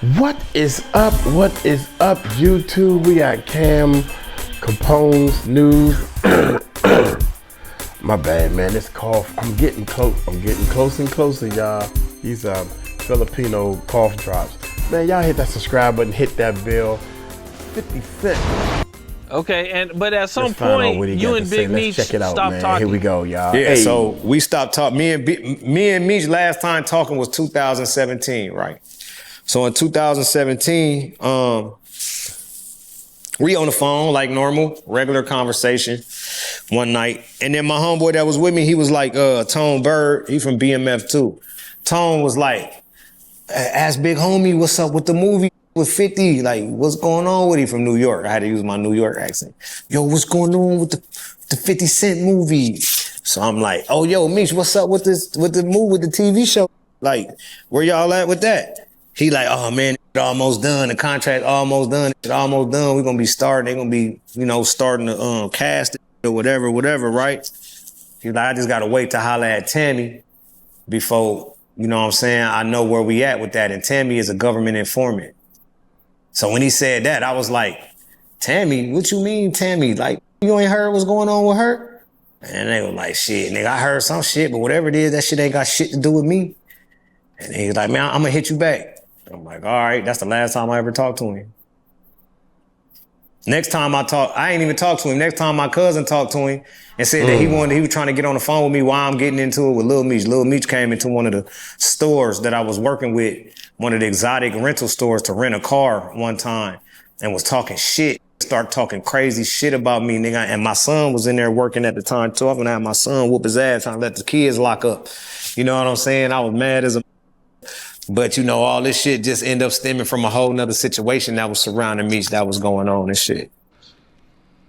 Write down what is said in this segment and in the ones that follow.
What is up? What is up, YouTube? We got 𝗟𝗢𝗡𝗞𝗦's news. My bad, man. This cough. I'm getting close. I'm getting closer and closer, y'all. These Filipino cough drops. Man, y'all hit that subscribe button, hit that bell. 50 cents. Okay, but at some point, you and Big Meech stop talking. Here we go, y'all. Yeah, so we stopped talking. Me and Meech last time talking was 2017, right? So in 2017, we on the phone like normal, regular conversation one night. And then my homeboy that was with me, he was like, Tone Bird, he from BMF too. Tone was like, ask Big Homie, what's up with the movie with 50? Like, what's going on with him from New York? I had to use my New York accent. Yo, what's going on with the 50 Cent movie? So I'm like, oh, yo, Meech, what's up with the movie, with the TV show? Like, where y'all at with that? He like, oh man, it almost done. The contract almost done. It almost done. We're gonna be starting. They're gonna be, starting to cast it or whatever, right? He's like, I just gotta wait to holler at Tammy before, you know what I'm saying, I know where we at with that. And Tammy is a government informant. So when he said that, I was like, Tammy, what you mean, Tammy? Like, you ain't heard what's going on with her? And they were like, shit, nigga, I heard some shit, but whatever it is, that shit ain't got shit to do with me. And he was like, man, I'm gonna hit you back. I'm like, all right, that's the last time I ever talked to him. Next time I ain't even talked to him. Next time my cousin talked to him and said that he was trying to get on the phone with me while I'm getting into it with Lil Meech. Lil Meech came into one of the stores that I was working with, one of the exotic rental stores, to rent a car one time, and was talking shit, start talking crazy shit about me, nigga. And my son was in there working at the time too. I'm gonna have my son whoop his ass, trying to let the kids lock up. You know what I'm saying? I was mad as a... But all this shit just ended up stemming from a whole nother situation that was surrounding Meech that was going on and shit.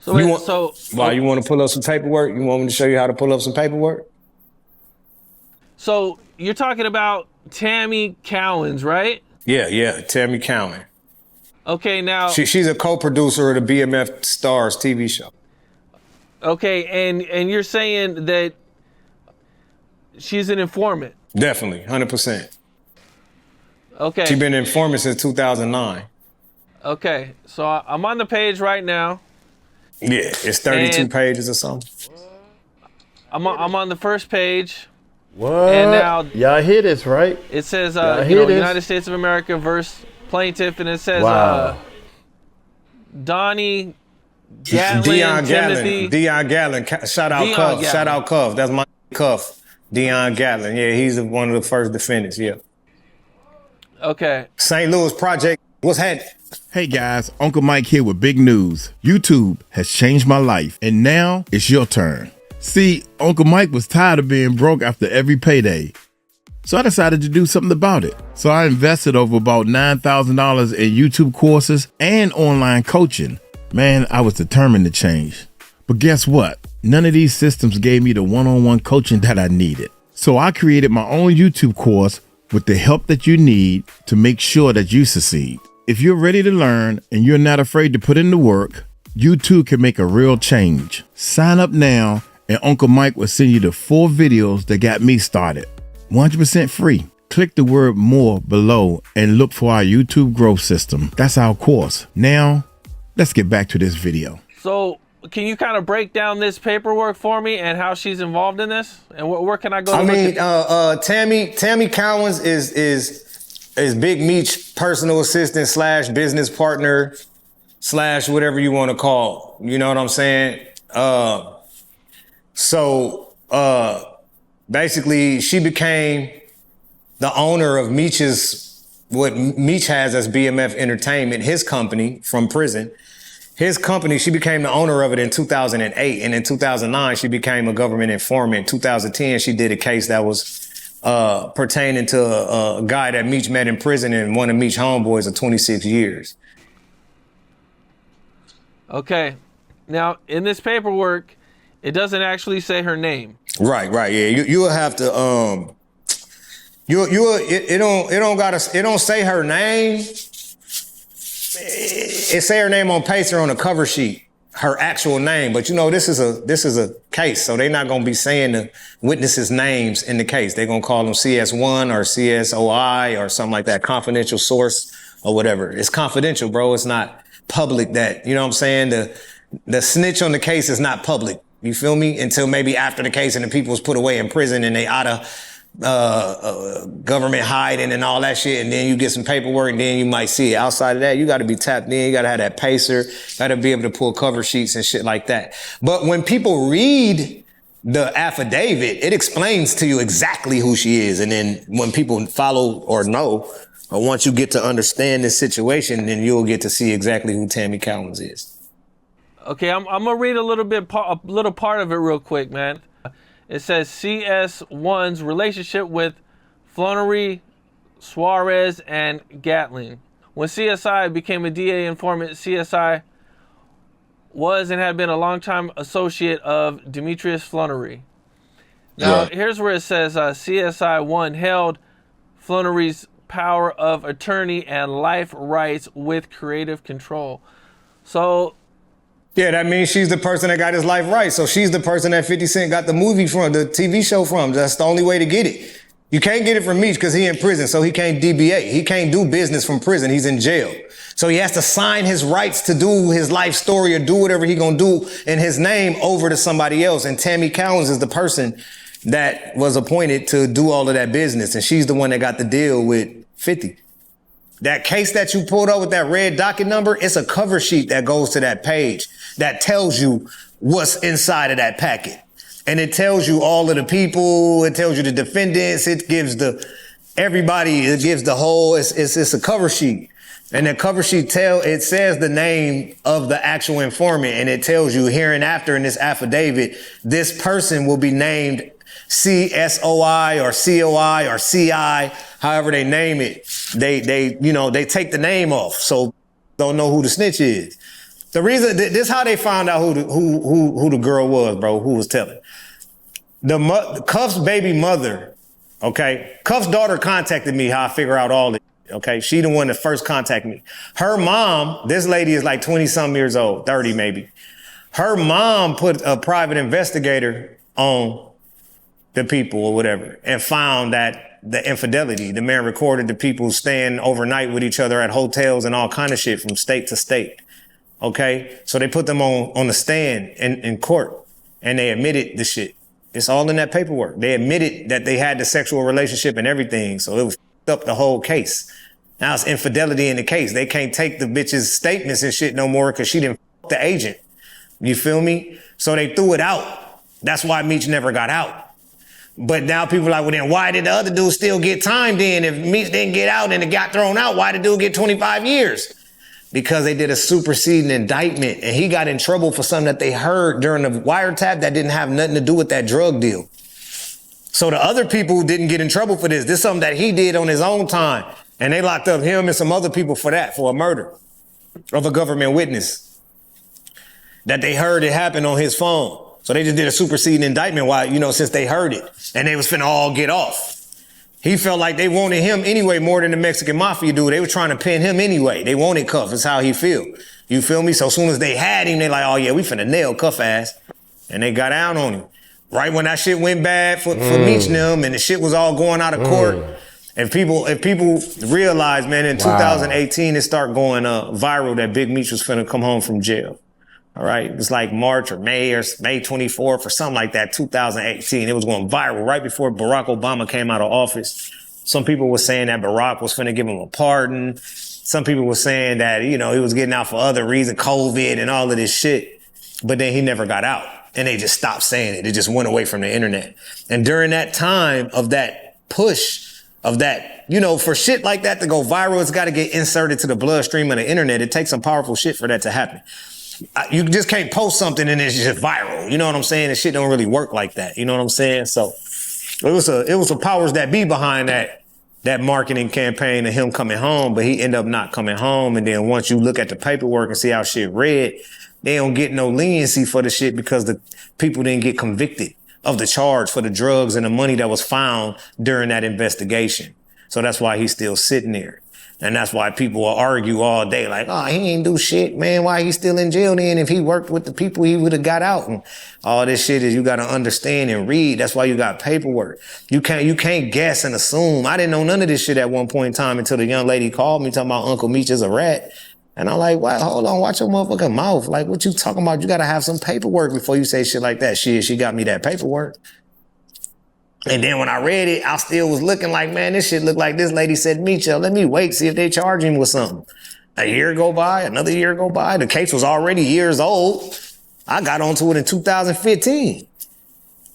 So you want to pull up some paperwork? You want me to show you how to pull up some paperwork? So you're talking about Tammy Cowens, right? Yeah, Tammy Cowens. Okay, now she's a co-producer of the BMF Stars TV show. Okay, and you're saying that she's an informant? Definitely, 100%. Okay. She's been an informant since 2009. Okay, so I'm on the page right now. Yeah, it's 32 pages or something. I'm on the first page. What? And now y'all hear this, right? It says United States of America versus plaintiff, and it says Donnie Gatlin, Timothy. Dion Gatlin. Shout out Cuff. Shout out Cuff. That's my Cuff. Dion Gatlin. Yeah, he's one of the first defendants. Yeah. Okay. St. Louis Project. What's happening? Hey guys, Uncle Mike here with big news. YouTube has changed my life, and now it's your turn. See, Uncle Mike was tired of being broke after every payday. So I decided to do something about it. So I invested over about $9,000 in YouTube courses and online coaching. Man, I was determined to change. But guess what? None of these systems gave me the one-on-one coaching that I needed. So I created my own YouTube course with the help that you need to make sure that you succeed. If you're ready to learn and you're not afraid to put in the work, you too can make a real change. Sign up now and Uncle Mike will send you the 4 videos that got me started. 100% free. Click the word more below and look for our YouTube growth system. That's our course. Now, let's get back to this video. So, can you kind of break down this paperwork for me and how she's involved in this? And where can I go? Tammy Cowens is Big Meech personal assistant / business partner / whatever you want to call. You know what I'm saying? Basically, she became the owner of what Meech has as BMF Entertainment, his company from prison. His company, she became the owner of it in 2008. And in 2009, she became a government informant. In 2010, she did a case that was pertaining to a guy that Meech met in prison and one of Meech's homeboys of 26 years. Okay. Now, in this paperwork, it doesn't actually say her name. Right, yeah. You will have to it don't say her name. It say her name on paper on the cover sheet, her actual name. But this is a case, so they're not gonna be saying the witnesses' names in the case. They're gonna call them CS1 or CSOI or something like that, confidential source or whatever. It's confidential, bro. It's not public that, you know what I'm saying? The snitch on the case is not public. You feel me? Until maybe after the case and the people was put away in prison and they out of government hiding and all that shit, and then you get some paperwork and then you might see it. Outside of that, you got to be tapped in. You got to have that pacer. Got to be able to pull cover sheets and shit like that. But when people read the affidavit, it explains to you exactly who she is. And then when people follow or know, or once you get to understand this situation, then you'll get to see exactly who Tammy Cowens is. Okay, I'm gonna read a little part of it real quick, man. It says CS1's relationship with 𝗗𝗢𝗡𝗞𝗦, Suarez, and Gatling. When CSI became a DA informant, CSI was and had been a longtime associate of Demetrius 𝗗𝗢𝗡𝗞𝗦. Now, here's where it says CSI1 held 𝗗𝗢𝗡𝗞𝗦's power of attorney and life rights with creative control. So, yeah, that means she's the person that got his life right. So she's the person that 50 Cent got the movie from, the TV show from. That's the only way to get it. You can't get it from Meech because he in prison, so he can't DBA. He can't do business from prison. He's in jail. So he has to sign his rights to do his life story or do whatever he gonna do in his name over to somebody else. And Tammy Cowens is the person that was appointed to do all of that business. And she's the one that got the deal with 50. That case that you pulled up with that red docket number, it's a cover sheet that goes to that page that tells you what's inside of that packet. And it tells you all of the people, it tells you the defendants, it gives everybody, it gives the whole, it's a cover sheet. And the cover sheet it says the name of the actual informant, and it tells you hereinafter in this affidavit, this person will be named CSOI or COI or CI, however they name it. They take the name off, so don't know who the snitch is. The reason, this how they found out who the girl was, bro, who was telling. Cuff's baby mother, okay? Cuff's daughter contacted me, how I figure out all this, okay? She the one that first contacted me. Her mom, this lady is like 20-something years old, 30 maybe. Her mom put a private investigator on the people or whatever and found that the infidelity, the man recorded the people staying overnight with each other at hotels and all kind of shit from state to state. Okay. So they put them on the stand in court and they admitted the shit. It's all in that paperwork. They admitted that they had the sexual relationship and everything. So it was up the whole case. Now it's infidelity in the case. They can't take the bitch's statements and shit no more because she didn't f the agent. You feel me? So they threw it out. That's why Meech never got out. But now people are like, well, then why did the other dude still get time then? If Meech didn't get out and it got thrown out, why did the dude get 25 years? Because they did a superseding indictment and he got in trouble for something that they heard during the wiretap that didn't have nothing to do with that drug deal. So the other people didn't get in trouble for this. This is something that he did on his own time. And they locked up him and some other people for that, for a murder of a government witness that they heard it happen on his phone. So they just did a superseding indictment since they heard it and they was finna all get off. He felt like they wanted him anyway more than the Mexican mafia do. They were trying to pin him anyway. They wanted Cuff. That's how he feel. You feel me? So as soon as they had him, they like, oh yeah, we finna nail Cuff ass. And they got out on him. Right when that shit went bad for Meech and them and the shit was all going out of court. If people realize, man, in 2018, it started going viral that Big Meech was finna come home from jail. All right. It was like March or May 24th or something like that, 2018. It was going viral right before Barack Obama came out of office. Some people were saying that Barack was finna give him a pardon. Some people were saying that, he was getting out for other reasons, COVID and all of this shit. But then he never got out and they just stopped saying it. It just went away from the internet. And during that time of that push of that, for shit like that to go viral, it's got to get inserted to the bloodstream of the internet. It takes some powerful shit for that to happen. You just can't post something and it's just viral. You know what I'm saying? And shit don't really work like that. You know what I'm saying? So it was a powers that be behind that marketing campaign of him coming home, but he ended up not coming home. And then once you look at the paperwork and see how shit read, they don't get no leniency for the shit because the people didn't get convicted of the charge for the drugs and the money that was found during that investigation. So that's why he's still sitting there. And that's why people will argue all day like, oh, he ain't do shit, man. Why he still in jail then? If he worked with the people, he would have got out. And all this shit is you got to understand and read. That's why you got paperwork. You can't guess and assume. I didn't know none of this shit at one point in time until the young lady called me talking about Uncle Meech is a rat. And I'm like, what? Hold on, watch your motherfucking mouth. Like, what you talking about? You got to have some paperwork before you say shit like that. She got me that paperwork. And then when I read it, I still was looking like, man, this shit look like this lady said, Meech, let me wait, see if they charge him with something. A year go by, another year go by. The case was already years old. I got onto it in 2015.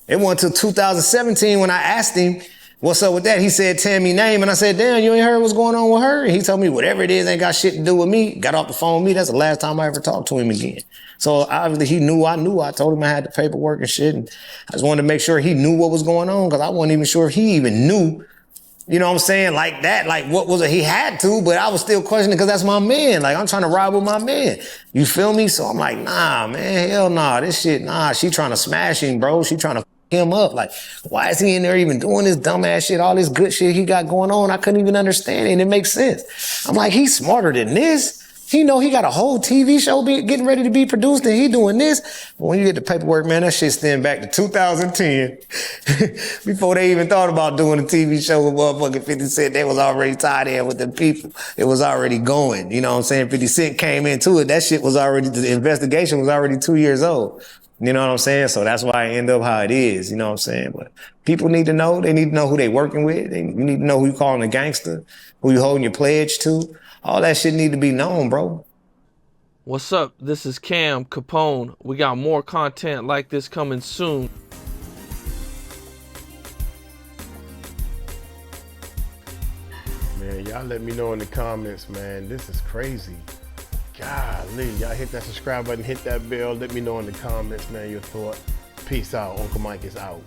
It went to 2017 when I asked him, what's up with that? He said, Tammy name. And I said, damn, you ain't heard what's going on with her? And he told me whatever it is ain't got shit to do with me. Got off the phone with me. That's the last time I ever talked to him again. So obviously he knew I knew. I told him I had the paperwork and shit. And I just wanted to make sure he knew what was going on because I wasn't even sure if he even knew, you know what I'm saying? Like that, like what was it? He had to, but I was still questioning because that's my man. Like I'm trying to ride with my man. You feel me? So I'm like, nah, man, hell nah, this shit, nah. She trying to smash him, bro. She trying to him up. Like, why is he in there even doing this dumbass shit, all this good shit he got going on? I couldn't even understand it, and it makes sense. I'm like, he's smarter than this. He know he got a whole TV show getting ready to be produced, and he doing this. But when you get the paperwork, man, that shit stemmed back to 2010. Before they even thought about doing a TV show with motherfucking 50 Cent, they was already tied in with the people. It was already going. You know what I'm saying? 50 Cent came into it. That shit was already, the investigation was already 2 years old. You know what I'm saying? So that's why it ended up how it is. You know what I'm saying? But people need to know. They need to know who they working with. You need to know who you calling a gangster, who you holding your pledge to. All that shit need to be known, bro. What's up? This is 𝗟𝗓𝗡𝗞𝗦. We got more content like this coming soon. Man, y'all let me know in the comments, man. This is crazy. Golly, y'all hit that subscribe button, hit that bell. Let me know in the comments, man, your thought. Peace out. Uncle Mike is out.